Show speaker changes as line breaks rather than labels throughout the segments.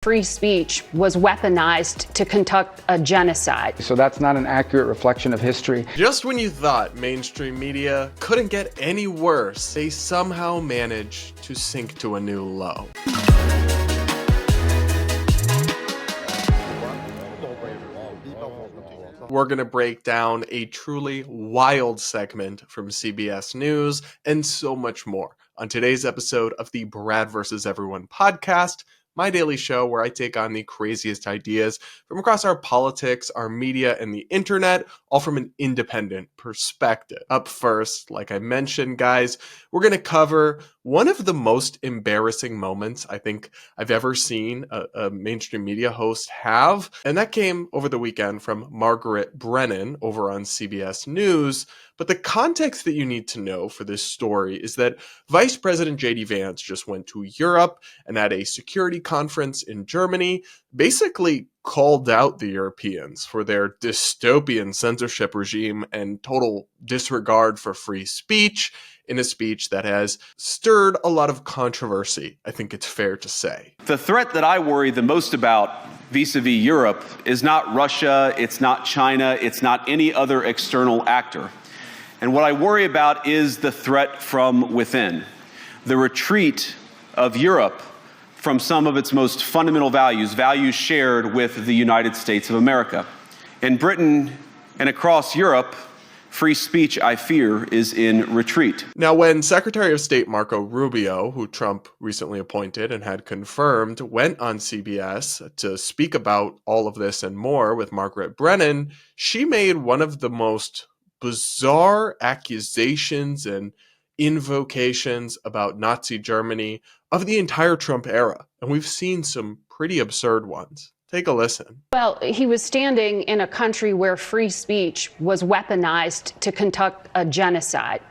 Free speech was weaponized to conduct a genocide.
So that's not an accurate reflection of history.
Just when you thought mainstream media couldn't get any worse, they somehow managed to sink to a new low. We're going to break down a truly wild segment from CBS News and so much more on today's episode of the Brad vs. Everyone podcast, my daily show where I take on the craziest ideas from across our politics, our media, and the internet, all from an independent perspective. Up first, like I mentioned, guys, we're going to cover one of the most embarrassing moments I think I've ever seen a mainstream media host have, and that came over the weekend from Margaret Brennan over on CBS News. But the context that you need to know for this story is that Vice President J.D. Vance just went to Europe and at a security conference in Germany, basically called out the Europeans for their dystopian censorship regime and total disregard for free speech in a speech that has stirred a lot of controversy, I think it's fair to say.
The threat that I worry the most about vis-a-vis Europe is not Russia, it's not China, it's not any other external actor. And what I worry about is the threat from within, the retreat of Europe from some of its most fundamental values, values shared with the United States of America. In Britain and across Europe, free speech, I fear, is in retreat.
Now, when Secretary of State Marco Rubio, who Trump recently appointed and had confirmed, went on CBS to speak about all of this and more with Margaret Brennan, she made one of the most bizarre accusations and invocations about Nazi Germany of the entire Trump era. And we've seen some pretty absurd ones. Take a listen.
Well, he was standing in a country where free speech was weaponized to conduct a genocide.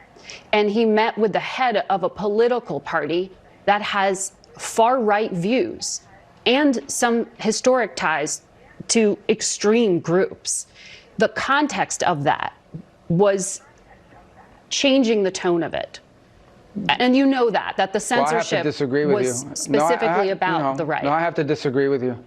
And he met with the head of a political party that has far-right views and some historic ties to extreme groups. The context of that was changing the tone of it. And you know that the censorship was specifically about the right.
No, I have to disagree with you.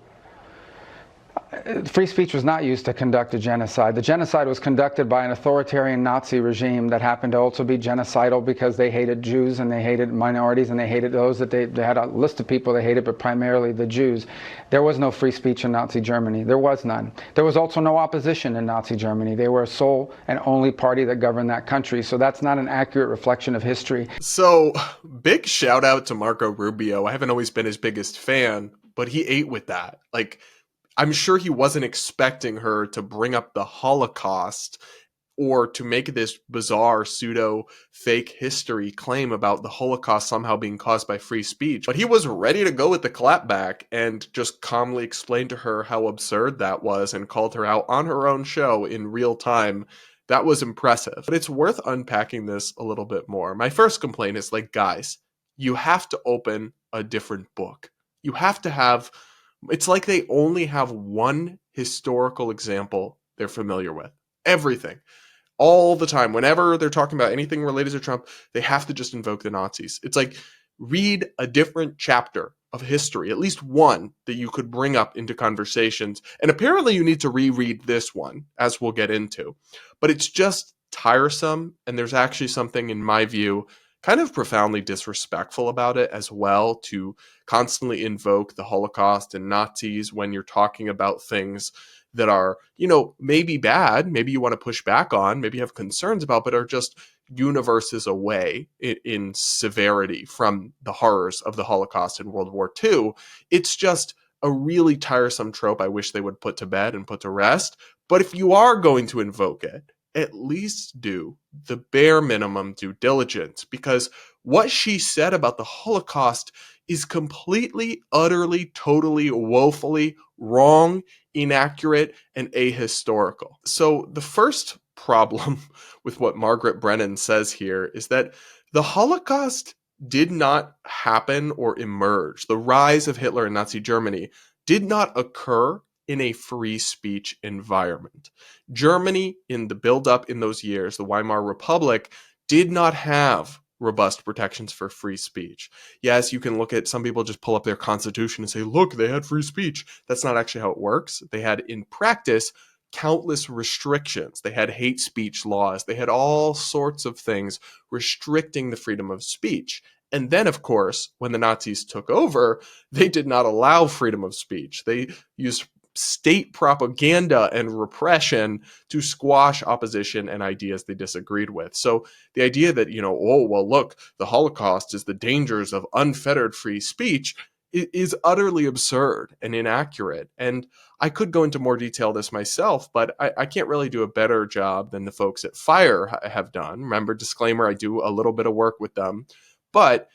Free speech was not used to conduct a genocide. The genocide was conducted by an authoritarian Nazi regime that happened to also be genocidal because they hated Jews and they hated minorities and they hated those that they had a list of people they hated, but primarily the Jews. There was no free speech in Nazi Germany. There was none. There was also no opposition in Nazi Germany. They were a sole and only party that governed that country. So that's not an accurate reflection of history.
So big shout out to Marco Rubio. I haven't always been his biggest fan, but he ate with that. Like, I'm sure he wasn't expecting her to bring up the Holocaust or to make this bizarre pseudo fake history claim about the Holocaust somehow being caused by free speech. But he was ready to go with the clapback and just calmly explained to her how absurd that was and called her out on her own show in real time. That was impressive. But it's worth unpacking this a little bit more. My first complaint is, like, guys, you have to open a different book. You have to have... It's like they only have one historical example they're familiar with. Everything. All the time. Whenever they're talking about anything related to Trump, they have to just invoke the Nazis. It's like, read a different chapter of history, at least one that you could bring up into conversations. And apparently you need to reread this one, as we'll get into. But it's just tiresome, and there's actually something, in my view, kind of profoundly disrespectful about it as well, to constantly invoke the Holocaust and Nazis when you're talking about things that are, maybe bad, maybe you want to push back on, maybe you have concerns about, but are just universes away in severity from the horrors of the Holocaust and World War II. It's just a really tiresome trope I wish they would put to bed and put to rest. But if you are going to invoke it, at least do the bare minimum due diligence, because what she said about the Holocaust is completely, utterly, totally, woefully wrong, inaccurate, and ahistorical. So the first problem with what Margaret Brennan says here is that the Holocaust did not happen or emerge. The rise of Hitler and Nazi Germany did not occur in a free speech environment. Germany, in the buildup in those years, the Weimar Republic, did not have robust protections for free speech. Yes, you can look at, some people just pull up their constitution and say, look, they had free speech. That's not actually how it works. They had, in practice, countless restrictions. They had hate speech laws. They had all sorts of things restricting the freedom of speech. And then, of course, when the Nazis took over, they did not allow freedom of speech. They used state propaganda and repression to squash opposition and ideas they disagreed with. So the idea that, oh, well, look, the Holocaust is the dangers of unfettered free speech is utterly absurd and inaccurate. And I could go into more detail this myself, but I can't really do a better job than the folks at FIRE have done. Remember, disclaimer, I do a little bit of work with them, but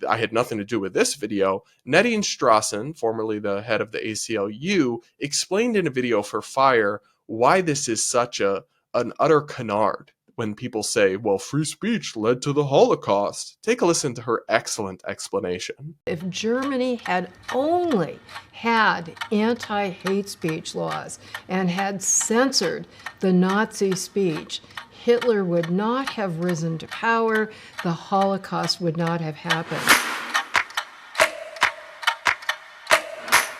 I had nothing to do with this video. Nadine Strassen, formerly the head of the ACLU, explained in a video for FIRE why this is such an utter canard when people say, well, free speech led to the Holocaust. Take a listen to her excellent explanation.
If Germany had only had anti-hate speech laws and had censored the Nazi speech, Hitler would not have risen to power, the Holocaust would not have happened.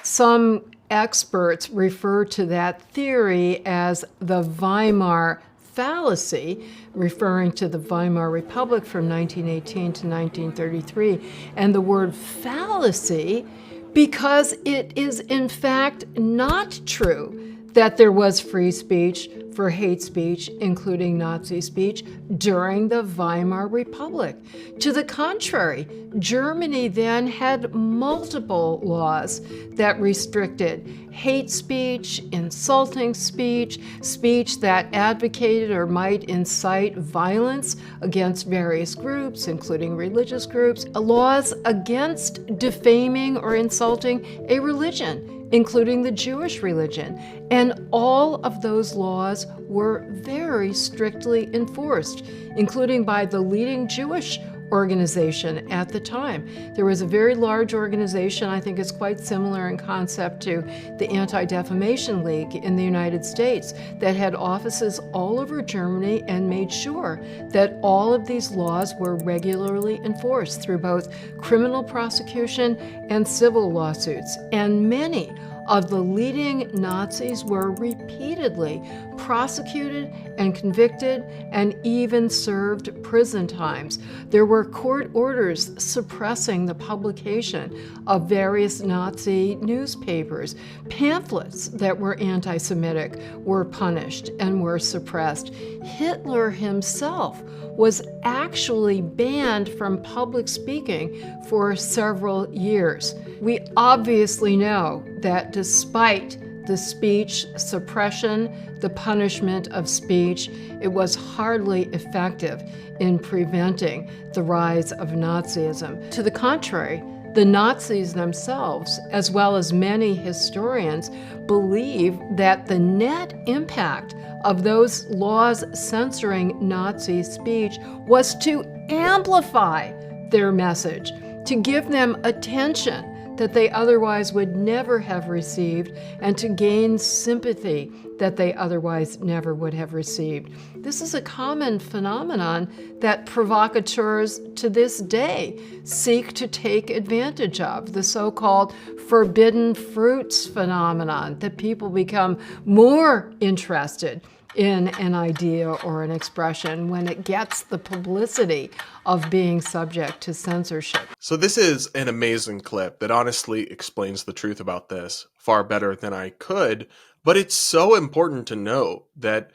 Some experts refer to that theory as the Weimar fallacy, referring to the Weimar Republic from 1918 to 1933, and the word fallacy because it is in fact not true that there was free speech for hate speech, including Nazi speech, during the Weimar Republic. To the contrary, Germany then had multiple laws that restricted hate speech, insulting speech, speech that advocated or might incite violence against various groups, including religious groups, laws against defaming or insulting a religion, including the Jewish religion. And all of those laws were very strictly enforced, including by the leading Jewish organization at the time. There was a very large organization, I think it's quite similar in concept to the Anti-Defamation League in the United States, that had offices all over Germany and made sure that all of these laws were regularly enforced through both criminal prosecution and civil lawsuits. And many of the leading Nazis were repeatedly prosecuted and convicted and even served prison times. There were court orders suppressing the publication of various Nazi newspapers. Pamphlets that were anti-Semitic were punished and were suppressed. Hitler himself was actually banned from public speaking for several years. We obviously know that despite the speech suppression, the punishment of speech, it was hardly effective in preventing the rise of Nazism. To the contrary, the Nazis themselves, as well as many historians, believe that the net impact of those laws censoring Nazi speech was to amplify their message, to give them attention that they otherwise would never have received, and to gain sympathy that they otherwise never would have received. This is a common phenomenon that provocateurs to this day seek to take advantage of, the so-called forbidden fruits phenomenon, that people become more interested in an idea or an expression when it gets the publicity of being subject to censorship.
So this is an amazing clip that honestly explains the truth about this far better than I could, but it's so important to note that,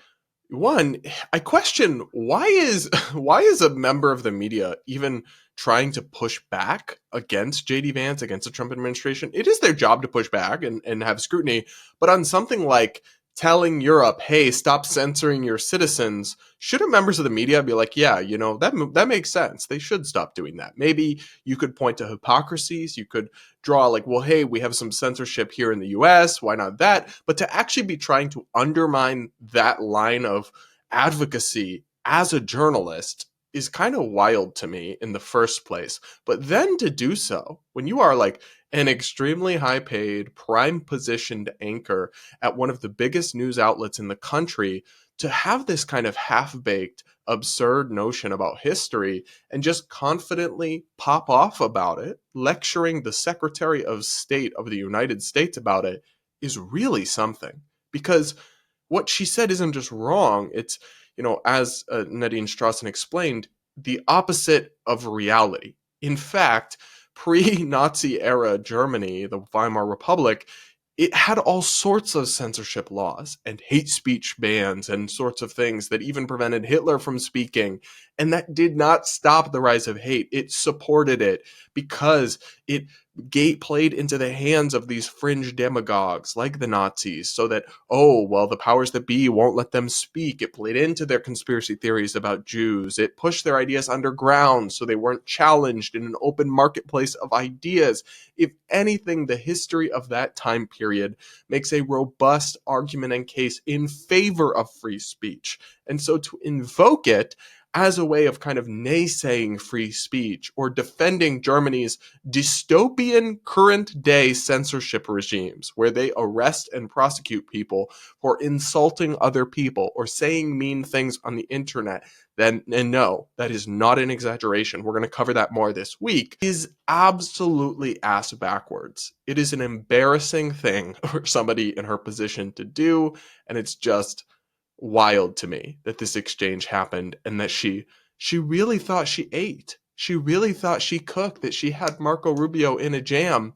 one, I question why is a member of the media even trying to push back against J.D. Vance, against the Trump administration? It is their job to push back and have scrutiny, but on something like telling Europe, hey, stop censoring your citizens, shouldn't members of the media be like, yeah, that makes sense. They should stop doing that. Maybe you could point to hypocrisies. You could draw like, well, hey, we have some censorship here in the US. Why not that? But to actually be trying to undermine that line of advocacy as a journalist is kind of wild to me in the first place. But then to do so, when you are like an extremely high-paid, prime-positioned anchor at one of the biggest news outlets in the country, to have this kind of half-baked, absurd notion about history and just confidently pop off about it, lecturing the Secretary of State of the United States about it, is really something. Because what she said isn't just wrong, it's, as Nadine Straussen explained, the opposite of reality. In fact, pre-Nazi era Germany, the Weimar Republic, it had all sorts of censorship laws and hate speech bans and sorts of things that even prevented Hitler from speaking. And that did not stop the rise of hate. It supported it because it played into the hands of these fringe demagogues like the Nazis so that, the powers that be won't let them speak. It played into their conspiracy theories about Jews. It pushed their ideas underground so they weren't challenged in an open marketplace of ideas. If anything, the history of that time period makes a robust argument and case in favor of free speech. And so to invoke it as a way of kind of naysaying free speech or defending Germany's dystopian current day censorship regimes where they arrest and prosecute people for insulting other people or saying mean things on the internet, and no, that is not an exaggeration, we're going to cover that more this week, is absolutely ass backwards. It is an embarrassing thing for somebody in her position to do, and it's just wild to me that this exchange happened and that she really thought she ate. She really thought she cooked, that she had Marco Rubio in a jam.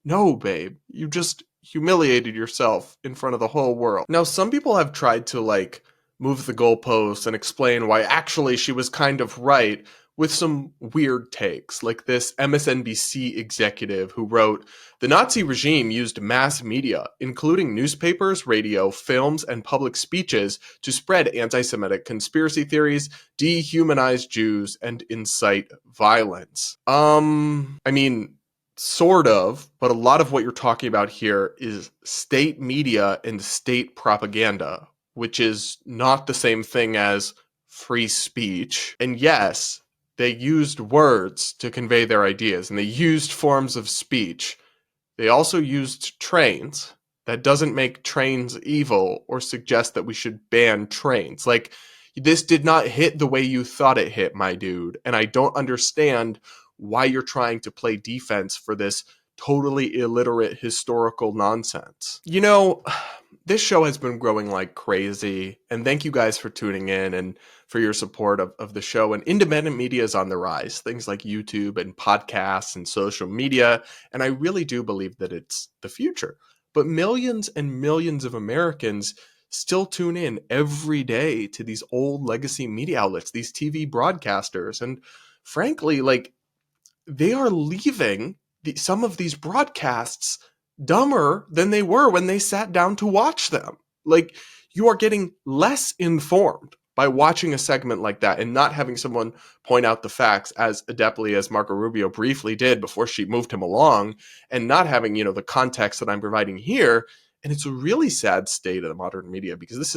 No, babe, you just humiliated yourself in front of the whole world. Now, some people have tried to move the goalposts and explain why actually she was kind of right with some weird takes, like this MSNBC executive who wrote, "The Nazi regime used mass media, including newspapers, radio, films, and public speeches, to spread anti-Semitic conspiracy theories, dehumanize Jews, and incite violence." Sort of, but a lot of what you're talking about here is state media and state propaganda, which is not the same thing as free speech. And yes, they used words to convey their ideas, and they used forms of speech. They also used trains. That doesn't make trains evil or suggest that we should ban trains. This did not hit the way you thought it hit, my dude. And I don't understand why you're trying to play defense for this totally illiterate historical nonsense. This show has been growing like crazy, and thank you guys for tuning in and for your support of the show. And independent media is on the rise, things like YouTube and podcasts and social media, and I really do believe that it's the future. But millions and millions of Americans still tune in every day to these old legacy media outlets, these TV broadcasters, and frankly, they are leaving some of these broadcasts dumber than they were when they sat down to watch them. You are getting less informed by watching a segment like that and not having someone point out the facts as adeptly as Marco Rubio briefly did before she moved him along, and not having, the context that I'm providing here. And it's a really sad state of the modern media, because this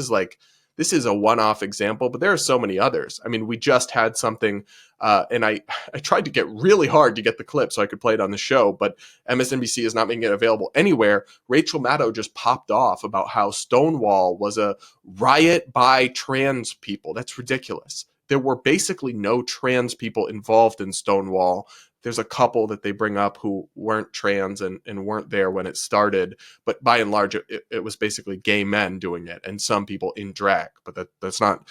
is a one-off example, but there are so many others. We just had something, and I tried to get really hard to get the clip so I could play it on the show, but MSNBC is not making it available anywhere. Rachel Maddow just popped off about how Stonewall was a riot by trans people. That's ridiculous. There were basically no trans people involved in Stonewall. There's a couple that they bring up who weren't trans and weren't there when it started. But by and large, it was basically gay men doing it and some people in drag. But that's not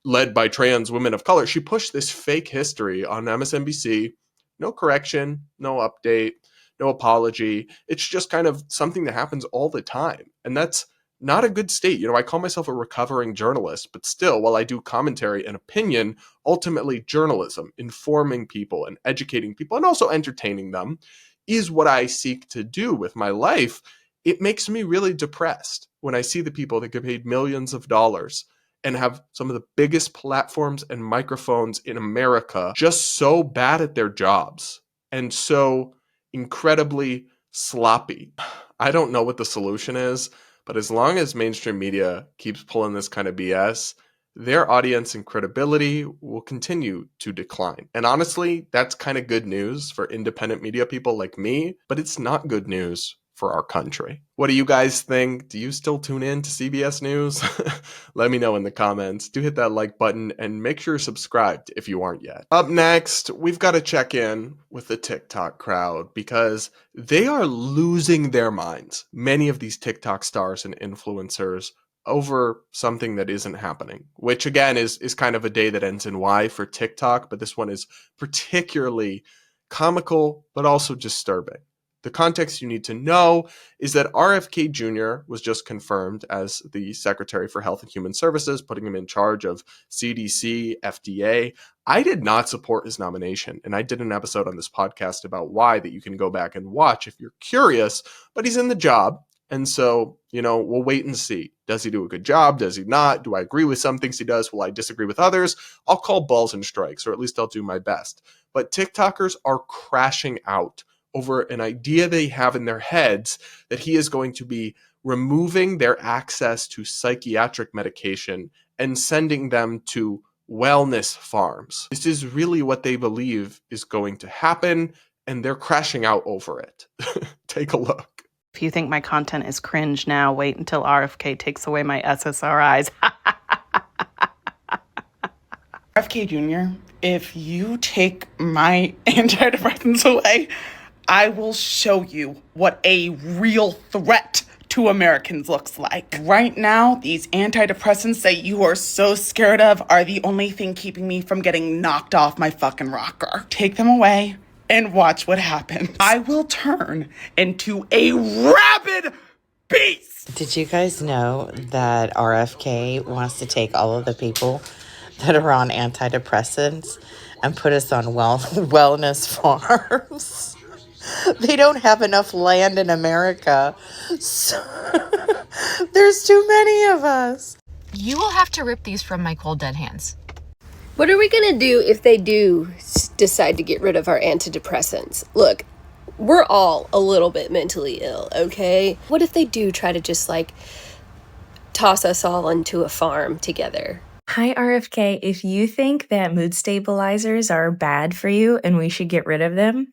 led by trans women of color. She pushed this fake history on MSNBC. No correction, no update, no apology. It's just kind of something that happens all the time. And that's not a good state. I call myself a recovering journalist, but still, while I do commentary and opinion, ultimately journalism, informing people and educating people and also entertaining them, is what I seek to do with my life. It makes me really depressed when I see the people that get paid millions of dollars and have some of the biggest platforms and microphones in America just so bad at their jobs and so incredibly sloppy. I don't know what the solution is, but as long as mainstream media keeps pulling this kind of BS, their audience and credibility will continue to decline. And honestly, that's kind of good news for independent media people like me, but it's not good news for our country. What do you guys think? Do you still tune in to CBS News? Let me know in the comments. Do hit that like button and make sure you're subscribed if you aren't yet. Up next, we've got to check in with the TikTok crowd because they are losing their minds. Many of these TikTok stars and influencers over something that isn't happening, which again is kind of a day that ends in Y for TikTok, but this one is particularly comical, but also disturbing. The context you need to know is that RFK Jr. was just confirmed as the Secretary for Health and Human Services, putting him in charge of CDC, FDA. I did not support his nomination, and I did an episode on this podcast about why that you can go back and watch if you're curious, but he's in the job. And so, we'll wait and see. Does he do a good job? Does he not? Do I agree with some things he does? Will I disagree with others? I'll call balls and strikes, or at least I'll do my best. But TikTokers are crashing out over an idea they have in their heads that he is going to be removing their access to psychiatric medication and sending them to wellness farms. This is really what they believe is going to happen, and they're crashing out over it. Take a look.
If you think my content is cringe now, wait until RFK takes away my SSRIs.
RFK Jr., if you take my antidepressants away, I will show you what a real threat to Americans looks like. Right now, these antidepressants that you are so scared of are the only thing keeping me from getting knocked off my fucking rocker. Take them away and watch what happens. I will turn into a rabid beast!
Did you guys know that RFK wants to take all of the people that are on antidepressants and put us on wellness farms? They don't have enough land in America. So there's too many of us.
You will have to rip these from my cold dead hands.
What are we going to do if they do decide to get rid of our antidepressants? Look, we're all a little bit mentally ill, okay? What if they do try to just toss us all into a farm together?
Hi, RFK. If you think that mood stabilizers are bad for you and we should get rid of them,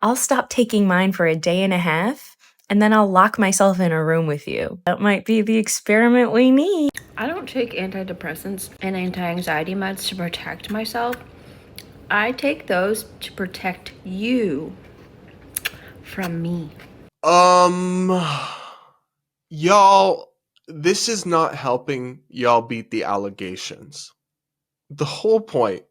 I'll stop taking mine for a day and a half, and then I'll lock myself in a room with you. That might be the experiment we need.
I don't take antidepressants and anti-anxiety meds to protect myself. I take those to protect you from me.
Y'all, this is not helping y'all beat the allegations. The whole point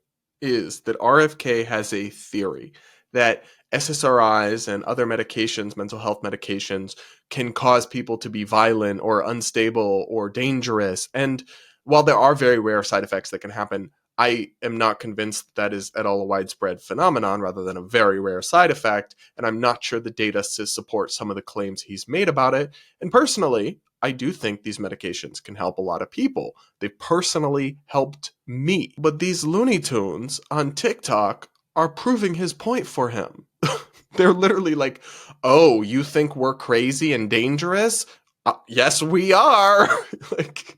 is that RFK has a theory that SSRIs and other medications, mental health medications, can cause people to be violent or unstable or dangerous. And while there are very rare side effects that can happen, I am not convinced that is at all a widespread phenomenon rather than a very rare side effect. And I'm not sure the data support some of the claims he's made about it. And personally, I do think these medications can help a lot of people. They personally helped me. But these Looney Tunes on TikTok are proving his point for him. They're literally like, oh, you think we're crazy and dangerous? Yes, we are.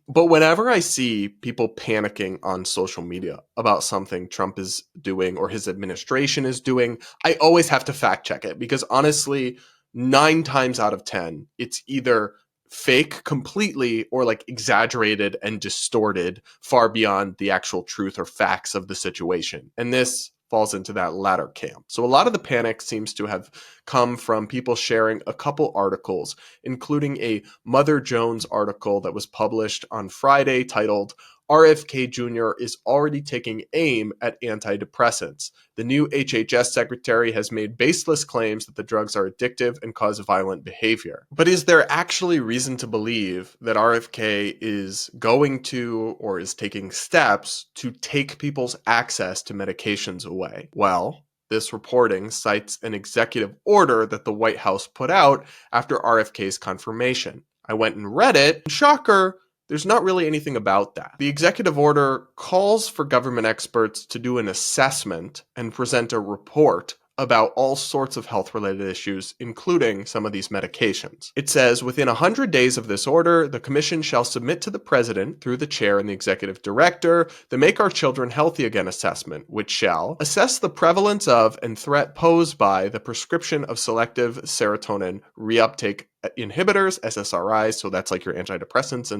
But whenever I see people panicking on social media about something Trump is doing or his administration is doing, I always have to fact check it because honestly, 9 times out of 10, it's either fake completely or exaggerated and distorted far beyond the actual truth or facts of the situation. And this falls into that latter camp. So a lot of the panic seems to have come from people sharing a couple articles, including a Mother Jones article that was published on Friday titled, RFK Jr. is already taking aim at antidepressants. The new HHS secretary has made baseless claims that the drugs are addictive and cause violent behavior. But is there actually reason to believe that RFK is going to or is taking steps to take people's access to medications away? Well, this reporting cites an executive order that the White House put out after RFK's confirmation. I went and read it, and shocker, there's not really anything about that. The executive order calls for government experts to do an assessment and present a report about all sorts of health-related issues, including some of these medications. It says, within 100 days of this order, the commission shall submit to the president, through the chair and the executive director, the Make Our Children Healthy Again assessment, which shall assess the prevalence of and threat posed by the prescription of selective serotonin reuptake inhibitors, SSRIs, so that's like your antidepressants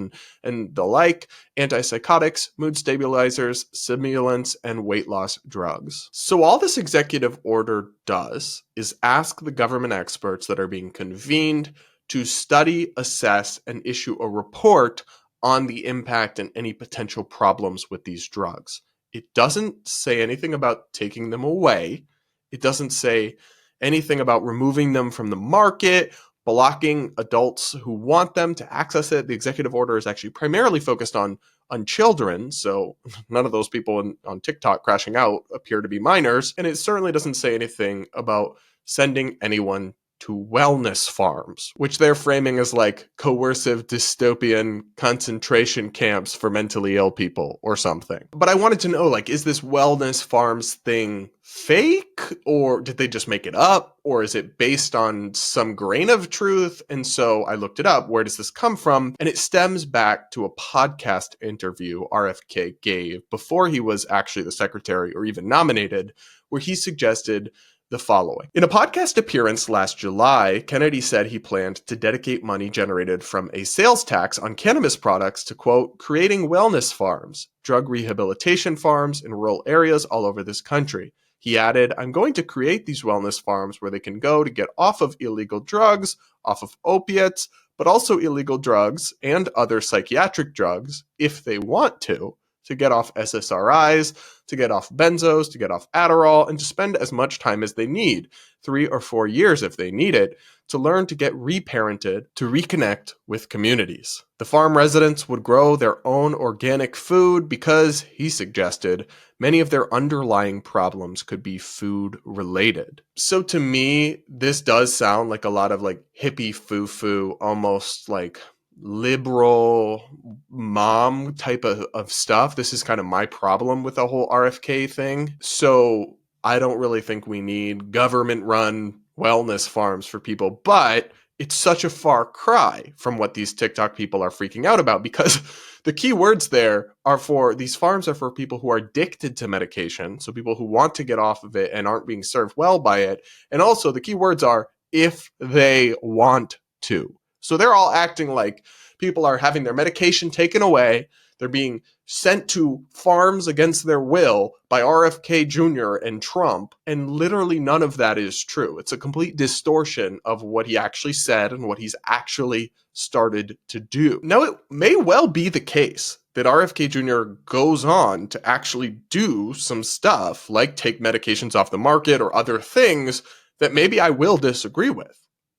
and the like, antipsychotics, mood stabilizers, stimulants, and weight loss drugs. So all this executive order does is ask the government experts that are being convened to study, assess, and issue a report on the impact and any potential problems with these drugs. It doesn't say anything about taking them away. It doesn't say anything about removing them from the market, blocking adults who want them to access it. The executive order is actually primarily focused on children, so none of those people on TikTok crashing out appear to be minors. And it certainly doesn't say anything about sending anyone to wellness farms, which they're framing as like coercive dystopian concentration camps for mentally ill people or something. But I wanted to know, like, is this wellness farms thing fake, or did they just make it up, or is it based on some grain of truth? And so I looked it up. Where does this come from? And it stems back to a podcast interview RFK gave before he was actually the secretary or even nominated, where he suggested the following. In a podcast appearance last July, Kennedy said he planned to dedicate money generated from a sales tax on cannabis products to, quote, creating wellness farms, drug rehabilitation farms in rural areas all over this country. He added, I'm going to create these wellness farms where they can go to get off of illegal drugs, off of opiates, but also illegal drugs and other psychiatric drugs if they want to get off SSRIs, to get off benzos, to get off Adderall, and to spend as much time as they need, 3 or 4 years if they need it, to learn to get reparented, to reconnect with communities. The farm residents would grow their own organic food because, he suggested, many of their underlying problems could be food related. So to me, this does sound like a lot of like hippie foo-foo, almost like liberal mom type of stuff. This is kind of my problem with the whole RFK thing. So I don't really think we need government-run wellness farms for people, but it's such a far cry from what these TikTok people are freaking out about, because the key words there are for these farms are for people who are addicted to medication, so people who want to get off of it and aren't being served well by it. And also the key words are if they want to. So they're all acting like people are having their medication taken away. They're being sent to farms against their will by RFK Jr. and Trump. And literally none of that is true. It's a complete distortion of what he actually said and what he's actually started to do. Now, it may well be the case that RFK Jr. goes on to actually do some stuff like take medications off the market or other things that maybe I will disagree with.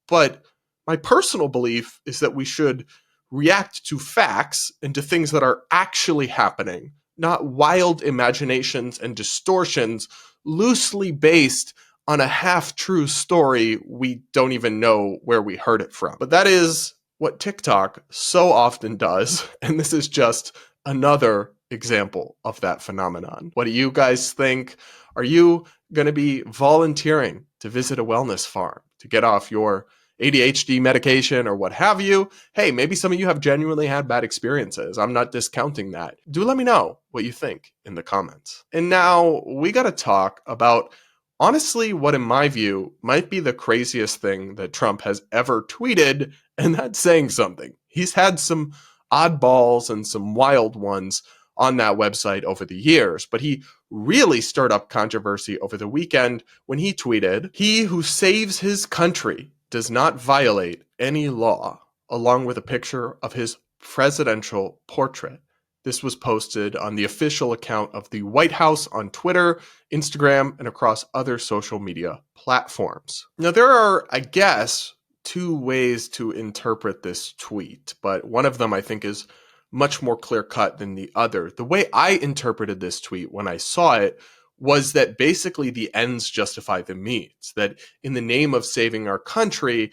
But my personal belief is that we should react to facts and to things that are actually happening, not wild imaginations and distortions loosely based on a half-true story we don't even know where we heard it from. But that is what TikTok so often does, and this is just another example of that phenomenon. What do you guys think? Are you going to be volunteering to visit a wellness farm to get off your ADHD medication or what have you? Hey, maybe some of you have genuinely had bad experiences. I'm not discounting that. Do let me know what you think in the comments. And now we got to talk about, honestly, what in my view might be the craziest thing that Trump has ever tweeted, and that's saying something. He's had some oddballs and some wild ones on that website over the years, but he really stirred up controversy over the weekend when he tweeted, "He who saves his country does not violate any law," along with a picture of his presidential portrait. This was posted on the official account of the White House on Twitter, Instagram, and across other social media platforms. Now, there are, I guess, two ways to interpret this tweet, but one of them I think is much more clear-cut than the other. The way I interpreted this tweet when I saw it was that basically the ends justify the means, that in the name of saving our country,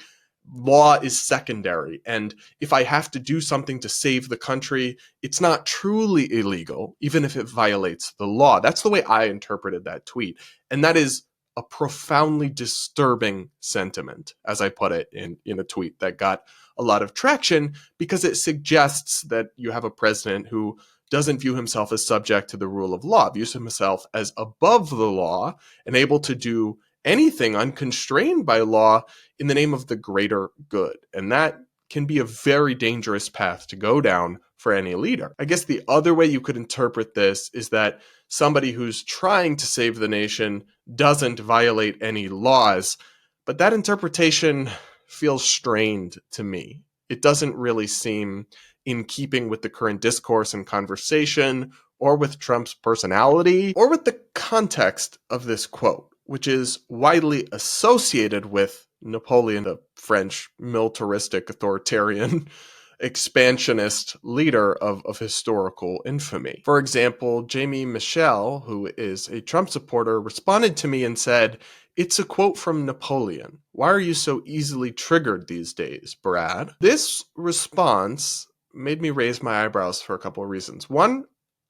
law is secondary. And if I have to do something to save the country, it's not truly illegal, even if it violates the law. That's the way I interpreted that tweet. And that is a profoundly disturbing sentiment, as I put it in a tweet that got a lot of traction, because it suggests that you have a president who doesn't view himself as subject to the rule of law, views himself as above the law and able to do anything unconstrained by law in the name of the greater good. And that can be a very dangerous path to go down for any leader. I guess the other way you could interpret this is that somebody who's trying to save the nation doesn't violate any laws, but that interpretation feels strained to me. It doesn't really seem in keeping with the current discourse and conversation, or with Trump's personality, or with the context of this quote, which is widely associated with Napoleon, the French militaristic authoritarian expansionist leader of historical infamy. For example, Jamie Michel, who is a Trump supporter, responded to me and said, "It's a quote from Napoleon. Why are you so easily triggered these days, Brad?" This response made me raise my eyebrows for a couple of reasons. One,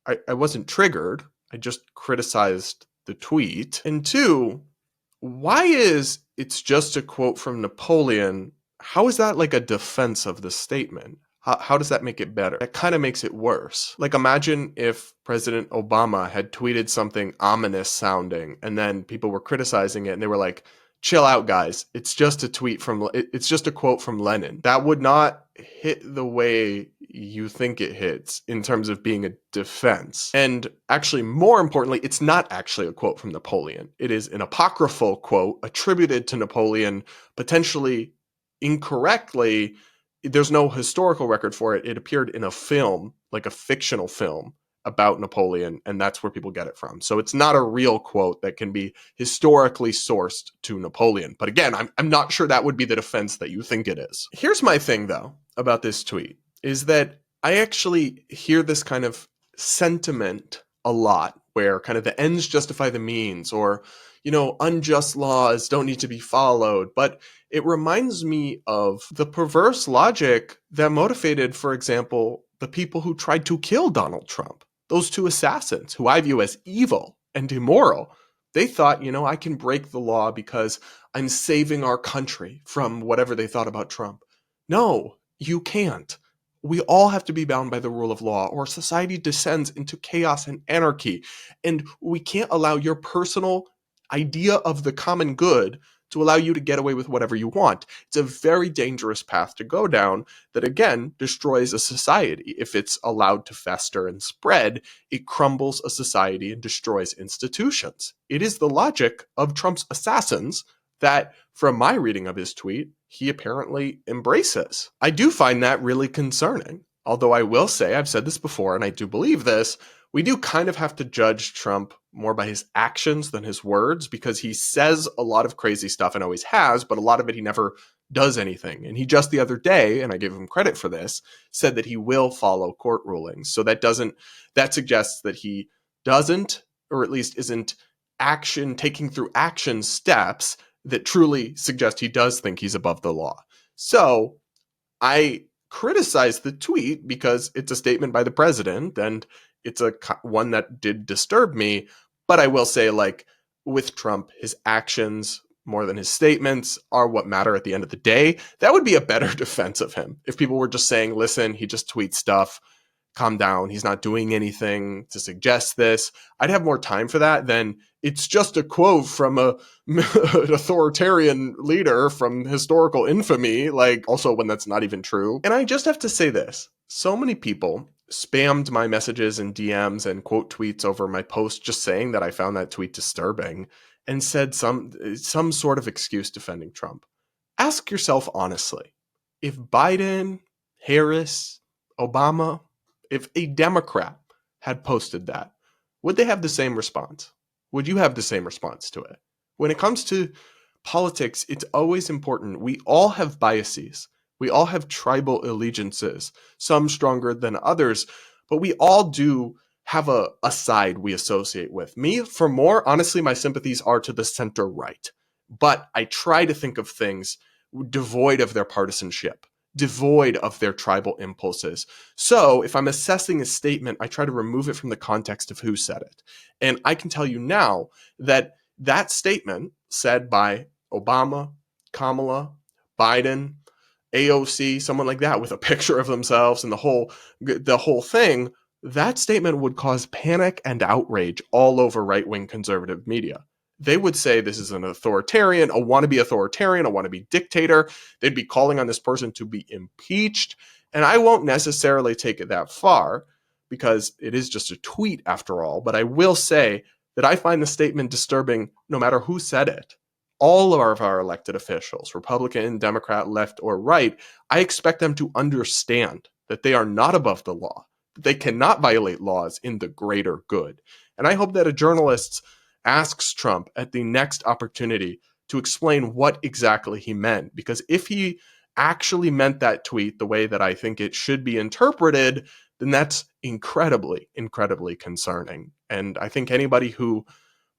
I wasn't triggered. I just criticized the tweet. And two, why is "it's just a quote from Napoleon"? How is that like a defense of the statement? How does that make it better? It kind of makes it worse. Like, imagine if President Obama had tweeted something ominous sounding and then people were criticizing it and they were like, "Chill out, guys. It's just a quote from Lenin." That would not hit the way you think it hits in terms of being a defense. And actually, more importantly, it's not actually a quote from Napoleon. It is an apocryphal quote attributed to Napoleon, potentially incorrectly. There's no historical record for it. It appeared in a film, like a fictional film about Napoleon, and that's where people get it from. So it's not a real quote that can be historically sourced to Napoleon. But again, I'm not sure that would be the defense that you think it is. Here's my thing, though, about this tweet, is that I actually hear this kind of sentiment a lot, where kind of the ends justify the means, or, unjust laws don't need to be followed. But it reminds me of the perverse logic that motivated, for example, the people who tried to kill Donald Trump. Those two assassins, who I view as evil and immoral, they thought, I can break the law because I'm saving our country from whatever they thought about Trump. No, you can't. We all have to be bound by the rule of law, or society descends into chaos and anarchy. And we can't allow your personal idea of the common good to allow you to get away with whatever you want. It's a very dangerous path to go down that, again, destroys a society. If it's allowed to fester and spread, it crumbles a society and destroys institutions. It is the logic of Trump's assassins that, from my reading of his tweet, he apparently embraces. I do find that really concerning. Although I will say, I've said this before, and I do believe this, we do kind of have to judge Trump more by his actions than his words, because he says a lot of crazy stuff and always has, but a lot of it he never does anything. And he just the other day, and I give him credit for this, said that he will follow court rulings. So that suggests that he doesn't, or at least isn't taking through action steps that truly suggest he does think he's above the law. So I criticize the tweet because it's a statement by the president, and it's one that did disturb me. But I will say, like, with Trump, his actions more than his statements are what matter at the end of the day. That would be a better defense of him if people were just saying, listen, he just tweets stuff, calm down, he's not doing anything to suggest this. I'd have more time for that than it's just a quote from an authoritarian leader from historical infamy, like, also when that's not even true. And I just have to say this. So many people spammed my messages and DMs and quote tweets over my post just saying that I found that tweet disturbing, and said some sort of excuse defending Trump. Ask yourself honestly, if Biden, Harris, Obama, if a Democrat had posted that, would they have the same response? Would you have the same response to it? When it comes to politics, it's always important. We all have biases. We all have tribal allegiances, some stronger than others, but we all do have a side we associate with. Me, for more, honestly, my sympathies are to the center right. But I try to think of things devoid of their partisanship, devoid of their tribal impulses. So if I'm assessing a statement, I try to remove it from the context of who said it. And I can tell you now that that statement said by Obama, Kamala, Biden, AOC, someone like that with a picture of themselves and the whole thing, that statement would cause panic and outrage all over right-wing conservative media. they would say this is an authoritarian, a wannabe authoritarian, a wannabe dictator. They'd be calling on this person to be impeached. And I won't necessarily take it that far because it is just a tweet after all. But I will say that I find the statement disturbing no matter who said it. All of our elected officials, Republican, Democrat, left, or right, I expect them to understand that they are not above the law, that they cannot violate laws in the greater good. And I hope that a journalist asks Trump at the next opportunity to explain what exactly he meant. Because if he actually meant that tweet the way that I think it should be interpreted, then that's incredibly, incredibly concerning. And I think anybody who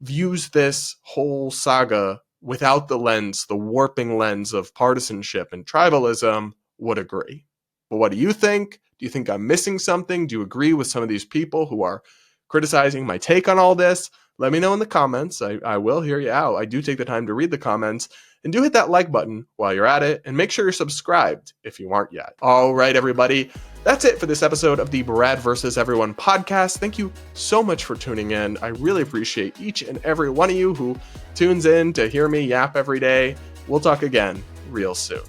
views this whole saga without the lens, the warping lens of partisanship and tribalism would agree. But what do you think? Do you think I'm missing something? Do you agree with some of these people who are criticizing my take on all this? Let me know in the comments. I will hear you out. I do take the time to read the comments. And do hit that like button while you're at it. And make sure you're subscribed if you aren't yet. All right, everybody. That's it for this episode of the Brad vs. Everyone podcast. Thank you so much for tuning in. I really appreciate each and every one of you who tunes in to hear me yap every day. We'll talk again real soon.